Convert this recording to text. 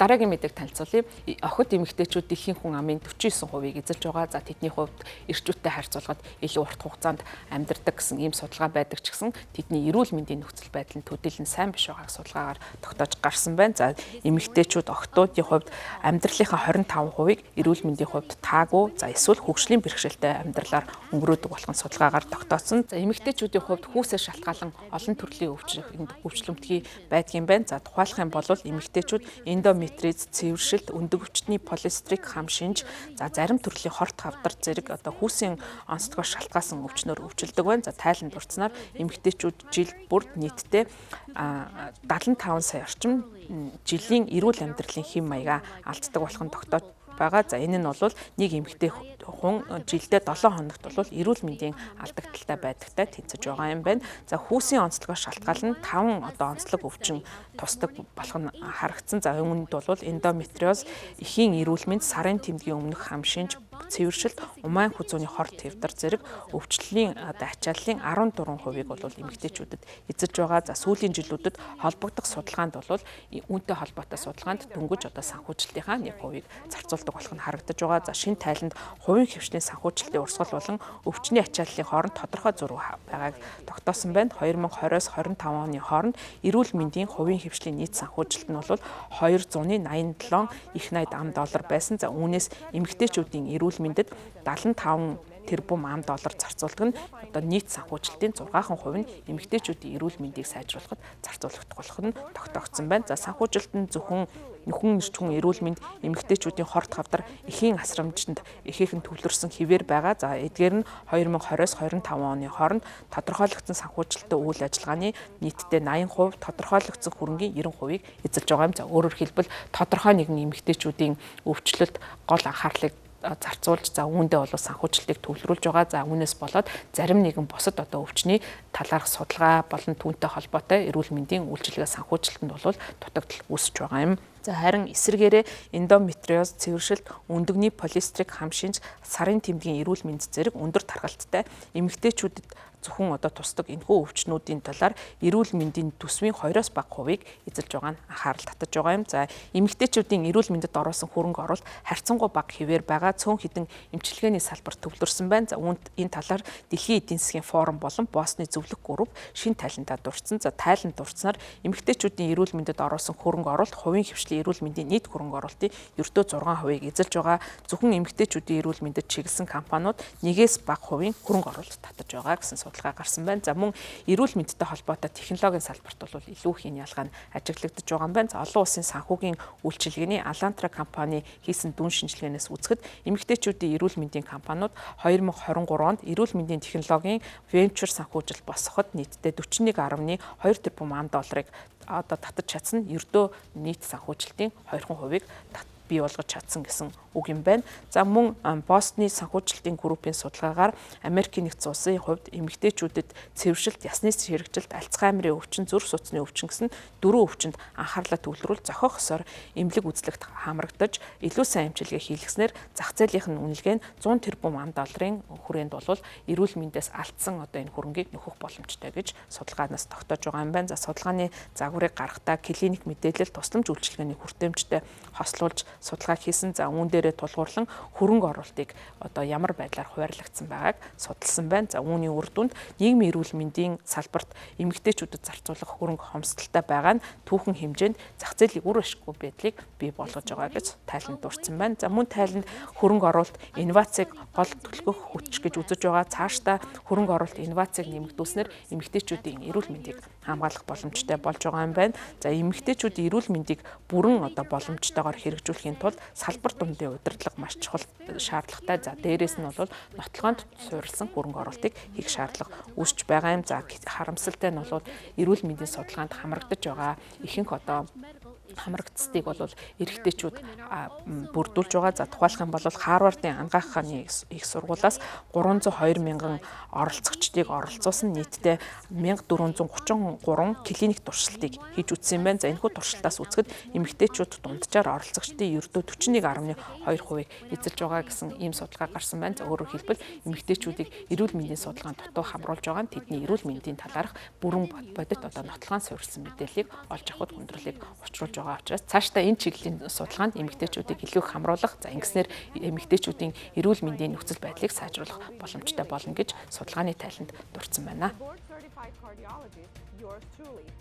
дараагийн мэдээг танилцуулъя. Охид эмэгтэйчүүд дэлхийн хүн амын 49%-ийг эзэлж байгаа. За тэдний хувьд эрчүүдтэй харьцуулахад илүү урт хугацаанд амьдардаг гэсэн ийм судалгаа байдаг ч гэсэн тэдний эрүүл мэндийн нөхцөл байдал нь төдийлөн сайн биш байгааг судалгаагаар тогтоож гарсан байна. За эмэгтэйчүүд охидуудын хувьд амьдралынхаа 25%-ийг эрүүл мэндийн хувьд таагүй, за эсвэл хөгжлийн бэрхшээлтэй амьдралаар өнгөрөөдөг болох нь судалгаагаар тогтоосон. За эмэгтэйчүүдийн хувьд хүүсээс шалтгаалan олон төрлийн өвчлөмтгий байдгийн байна. За тухайлах юм бол эмэгтэйчүүд эндометриз, цэвэршилт, өндөг өвчтний полистрик хам шинж, за зарим төрлийн хорт хавдар зэрэг хүүсийн онцлогоос шалтгаасан өвчнөөр өвчлөдөг байна. За тайланд дурдсанаар эмэгтэйчүүд жил бүрд нийтдээ 75 сая орчим жилийн эрүүл амьдралын хэм маягаа алддаг болох нь тогтоож байгаа. За энэ нь бол нэг эмэгтэй хүн жилдээ 7 хоногт бол эрүүл мэндийн алдагдaltaй байдагтай тэнцэж байгаа юм байна. За хүүсийн онцлогоос шалтгаалan 5 онцлог өвчин тусдаг болох нь харагдсан. За үүнд бол эндометриоз, эхийн эрүүл мэнд, сарын тэмдгийн өмнөх хам шинж, цэвэршилт, умайн хүзүүний хорт хэвдар зэрэг өвчлөлийн ачааллын 13%-ийг бол эмэгтэйчүүдэд эзэлж байгаа. За сүүлийн жилүүдэд холбогдох судалгаанд бол үүнтэй холбоотой судалгаанд дөнгөж санхүүжилтийнхаа 1%-ийг зарцуулдаг болох нь харагдаж байгаа. За шинэ тайланд хувийн хвшлийн санхүүжилтийн урсгал болон өвчний ачааллын хооронд тодорхой зөрүү байгааг тогтоосон байна. 2020-25 оны хооронд эрүүл мэндийн хувийн хвшлийн нийт санхүүжилт нь бол 287 их $80 байсан. За үүнээс эмэгтэйчүүдийн эрүүл мэндэд 75 тэрбум $10 зарцуулдаг нь нийт санхүүжилтийн 6% нь эмэгтэйчүүдийн эрүүл мэндийг сайжруулахад зарцуулагдах болох нь тогтоогдсон байна. За санхүүжилт нь зөвхөн нөхөн эрчүүн эрүүл мэнд, эмэгтэйчүүдийн хорт хавдар, эхийн асрамжинд ихээхэн төвлөрсөн хിവэр байгаа. За эдгээр нь 2020-25 оны хооронд тодорхойлогдсон санхүүжилттэй үйл ажиллагааны нийтдээ 80%, тодорхойлогдсон хөрөнгийн 90%-ийг эзэлж байгаа юм. За өөрөөр хэлбэл тодорхой нэгэн эмэгтэйчүүдийн өвчлөлт гол анхаарлыг зарцуулж, за үүндээ бол санхүүжилтийг төвлөрүүлж байгаа. За үүнээс болоод зарим нэгэн бусад өвчний талаарх судалгаа болон түүнтэй холбоотой эрүүл мэндийн үйлчилгээ санхүүжилтэнд бол дутагдал үүсэж байгаа юм. За харин эсвэргээрээ эндометриоз, цэвэршилт, өндөгний полистрик хам шинж, сарын тэмдгийн эрүүл мэнд зэрэг өндөр тархалттай эмэгтэйчүүдэд зөвхөн тусдаг энэхүү өвчнүүдийн талаар эрүүл мэндийн төсвийн 2-оос бага хувийг эзэлж байгаа нь анхаарал татаж байгаа юм. За эмэгтэйчүүдийн эрүүл мэндэд ороосон хөрөнгө оруулалт харьцангуй бага хэвээр байгаа. Цөөн хэдэн эмчилгээний салбарт төвлөрсөн байна. За энэ талаар Дэлхийн эдийн засгийн форум болон Босны зөвлөх групп шинэ тайландаа дурдсан. За тайланд дурдсанаар эмэгтэйчүүдийн эрүүл мэндэд ороосон хөрөнгө оруулалт хувийн хвшлийн эрүүл мэндийн нийт хөрөнгө оруулалтын ердөө 6%-ийг эзэлж байгаа. Зөвхөн эмэгтэйчүүдийн эрүүл мэндэд чиглэсэн компаниуд 1-ээс бага хувийн хөрөнгө оруулалт татаж байгаа гэсэн судалгаа гарсан байна. За мөн эрүүл мэндтэй холбоотой технологийн салбарт бол илүү их ялгаа нь ажиглагдаж байгаа юм байна. За олон улсын санхүүгийн үйлчилгээний Алантра компани хийсэн дүн шинжилгээнээс үзэхэд эмэгтэйчүүдийн эрүүл мэндийн компаниуд 2023 онд эрүүл мэндийн технологийн венчур санхүүжилт босгоход нийтдээ 41.2 тэрбум $10-ыг татаж чадсан. Ердөө нийт санхүүжилтийн 20%-ийг бий болгож чадсан гэсэн үг юм байна. За мөн Босны санхүүжилтийн группийн судалгаагаар Америкийн нэгдсэн улсын хувьд эмэгтэйчүүдэд цэвэршилт, ясны хэрэгжилт, Альцгеймерийн өвчин, зүрх судасны өвчин гэсэн 4 өвчинд анхаарлаа төвлөрүүл зохиох ёсоор эмнэлэг үзлэгт хамрагдаж илүү сайн эмчилгээ хийлгэснээр зах зээлийнх нь үнэлгээ нь 100 тэрбум $10-ын хүрээнд бол эрүүл мэндээс алдсан энэ хөрөнгийг нөхөх боломжтой гэж судалгаанаас тогтоож байгаа юм байна. За судалгааны загварыг гаргахдаа клиник мэдээлэл, тусламж үйлчилгээний хүртээмжтэй хослуулж судалгаа хийсэн. За үүн дээрээ тулгуурлан хөрөнгө оруулалтыг ямар байдлаар хуваарлагдсан байгааг судалсан байна. За үүний үр дүнд нийгмийн эрүүл мэндийн салбарт эмэгтэйчүүдэд зарцуулах хөрөнгө хомсдолтой байгаа нь түүхэн хэмжээнд зах зээлийн үр ашиггүй байдлыг бий болгож байгаа гэж тайланд дурдсан байна. За мөн тайланд хөрөнгө оруулалт инновацийг гол төлөвлөх хүч гэж үзэж байгаа. Цаашдаа хөрөнгө оруулалт инновацийг нэмэгдүүлснээр эмэгтэйчүүдийн эрүүл мэндийг хамгаалах боломжтой болж байгаа юм байна. За эмэгтэйчүүдийн эрүүл мэндийг бүрэн боломжтойгоор хэрэгжүүлэхийн тулд салбар дундын удирдлага маш чухал шаардлагатай. За дээрээс нь бол нотлохоонд суурилсан хөрөнгө оруулалтыг хийх шаардлага үүсэж байгаа юм. За харамсалтай нь бол эрүүл мэндийн судалгаанд хамрагдаж байгаа ихэнх хамрагдцыг бол эрэгтэйчүүд бүрдүүлж байгаа. За тухайлах юм бол Харвардын ангаахны их сургуулиас 302 мянган оролцогчдыг оролцуулсан нийтдээ 1433 клиник туршилтыг хийж үзсэн юм байна. За энэхүү туршилтаас үзэхэд эмэгтэйчүүд дунджаар оролцогчдын ердөө 41.2%-ийг эзэлж байгаа гэсэн ийм судалгаа гарсан байна. За өөрөөр хэлбэл эмэгтэйчүүдийг эрүүл мэндийн судалгаанд дутуу хамруулж байгаа нь тэдний эрүүл мэндийн талаарх бүрэн бодит нотлохоон суурилсан мэдээллийг олж авахд хүндрэлийг учруулж байгаа учраас цаашдаа энэ чиглэлийн судалгаанд эмэгтэйчүүдийг илүү их хамруулах, за ингэснээр эмэгтэйчүүдийн эрүүл мэндийн нөхцөл байдлыг сайжруулах боломжтой болно гэж судалгааны тайланд дурдсан байна.